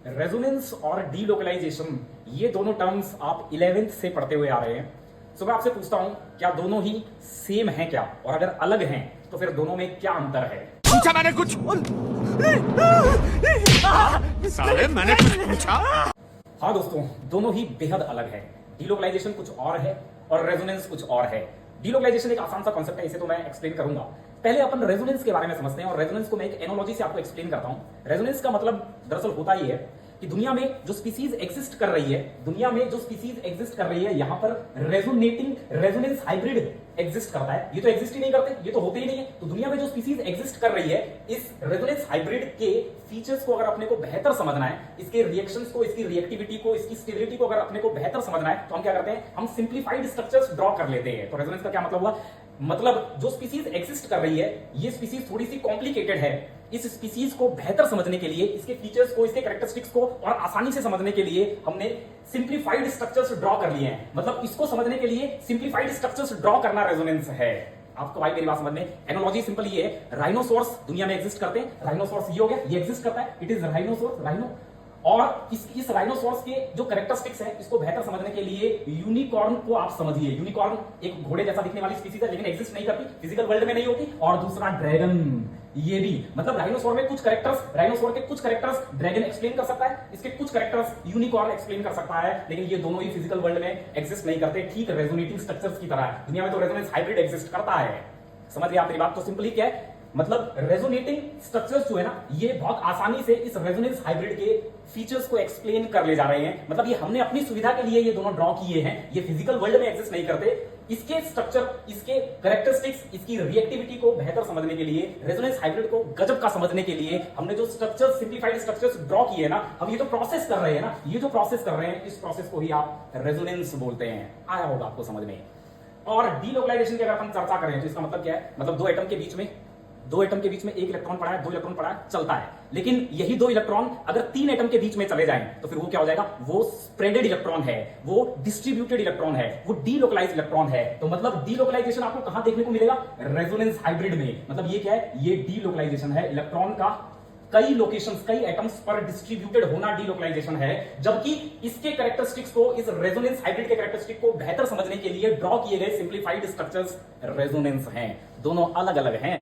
Resonance और delocalisation ये दोनों टर्म्स आप 11th से पढ़ते हुए आ रहे हैं। सो मैं आपसे पूछता हूं क्या दोनों ही सेम हैं क्या, और अगर अलग हैं तो फिर दोनों में क्या अंतर है? पूछा मैंने कुछ? साले मैंने कुछ पूछा? हाँ दोस्तों, दोनों ही बेहद अलग है। डीलोकलाइजेशन कुछ और है और रेजोनेंस कुछ और है। डीलोकलाइजेशन एक आसान सा कॉन्सेप्ट है, इसे तो मैं एक्सप्लेन करूंगा। पहले अपन रेजोनेंस के बारे में समझते हैं और रेजोनेंस को मैं एक एनालॉजी से आपको एक्सप्लेन करता हूं। रेजोनेंस का मतलब दरअसल होता ही है कि दुनिया में जो स्पीसीज एग्जिस्ट कर रही है, यहां पर रेजोनेटिंग रेजोनेंस हाइब्रिड एग्जिस्ट करता है। ये तो एग्जिस्ट ही नहीं करते, ये तो होते ही नहीं है। तो दुनिया में जो स्पीसीज एग्जिस्ट कर रही है, इस रेजोनेंस हाइब्रिड के फीचर्स को अगर अपने को बेहतर समझना है, इसके रिएक्शंस को, इसकी रिएक्टिविटी को, इसकी स्टेबिलिटी को अगर अपने को बेहतर समझना है, तो हम क्या करते हैं? हम सिंप्लीफाइड स्ट्रक्चर्स ड्रॉ कर लेते हैं। तो रेजोनेंस का क्या मतलब हुआ? मतलब जो स्पीसीज एग्जिस्ट कर रही है, ये स्पीसीज थोड़ी सी कॉम्प्लिकेटेड है। इस स्पीसीज को बेहतर समझने के लिए, इसके फीचर्स को, इसके कैरेक्टरिस्टिक्स को और आसानी से समझने के लिए हमने सिंप्लीफाइड स्ट्रक्चर्स ड्रॉ कर लिए हैं। मतलब इसको समझने के लिए सिंप्लीफाइड स्ट्रक्चर्स ड्रॉ करना रेजोनेंस है। आपको भाई मेरी बात समझ में? एनालॉजी सिंपल ये है, राइनोसोर्स दुनिया में एग्जिस्ट करते हैं। राइनोसोर्स ये हो गया, ये एग्जिस्ट करता है, इट इज राइनोसोर्स, राइनो। और इस राइनोसोर्स के जो कैरेक्टरिस्टिक्स है, इसको बेहतर समझने के लिए यूनिकॉर्न को आप समझिए। यूनिकॉर्न एक घोड़े जैसा दिखने वाली स्पीसीज है, लेकिन एग्जिस्ट नहीं करती, फिजिकल वर्ल्ड में नहीं होती। और दूसरा ड्रैगन, ये भी मतलब राइनोसोर में कुछ कैरेक्टर्स, राइनोसोर के कुछ कैरेक्टर्स ड्रैगन एक्सप्लेन कर सकता है, इसके कुछ कैरेक्टर्स यूनिकॉर्न एक्सप्लेन कर सकता है, लेकिन ये दोनों ही फिजिकल वर्ल्ड में एग्जिस्ट नहीं करते। ठीक रेजोनेटिंग स्ट्रक्चर्स की तरह दुनिया में तो रेजोनेंस हाइब्रिड एग्जिस्ट करता है। समझ गए आप मेरी बात? तो सिंपली क्या है, मतलब रेजोनेटिंग स्ट्रक्चर्स जो है ना, ये बहुत आसानी से इस रेजोनेंस हाइब्रिड के फीचर्स को एक्सप्लेन कर ले जा रहे हैं। मतलब ये हमने अपनी सुविधा के लिए ये दोनों ड्रॉ किए हैं, ये फिजिकल वर्ल्ड में एग्जिस्ट नहीं करते। इसके स्ट्रक्चर, इसके कैरेक्टरिस्टिक्स, इसकी रिएक्टिविटी को बेहतर समझने के लिए, रेजोनेंस हाइब्रिड को गजब का समझने के लिए हमने जो स्ट्रक्चर, सिंप्लीफाइड स्ट्रक्चर्स ड्रॉ किए ना, हम ये जो प्रोसेस कर रहे हैं ना, ये जो प्रोसेस कर रहे हैं, इस प्रोसेस को ही आप रेजोनेंस बोलते हैं। आया होगा आपको समझ में? और डीलोकलाइजेशन की अगर हम चर्चा करें तो इसका मतलब क्या है? मतलब दो एटम के बीच में एक इलेक्ट्रॉन पड़ा है, दो इलेक्ट्रॉन पड़ा है, चलता है। लेकिन यही दो इलेक्ट्रॉन अगर तीन एटम के बीच में चले जाएं तो फिर वो क्या हो जाएगा? वो स्प्रेडेड इलेक्ट्रॉन है, वो डिस्ट्रीब्यूटेड इलेक्ट्रॉन है, वो डीलोकलाइज्ड इलेक्ट्रॉन है। तो मतलब डीलोकलाइजेशन आपको कहां देखने को मिलेगा? रेजोनेंस हाइब्रिड में। मतलब ये क्या है? ये डीलोकलाइजेशन है। इलेक्ट्रॉन का कई लोकेशंस, कई एटम्स पर डिस्ट्रीब्यूटेड होना डीलोकलाइजेशन है। जबकि इसके कैरेक्टरिस्टिक्स को, इस रेजोनेंस हाइब्रिड के कैरेक्टरिस्टिक को बेहतर समझने के लिए ड्रॉ किए गए सिंप्लीफाइड स्ट्रक्चर्स रेजोनेंस हैं। दोनों अलग अलग हैं।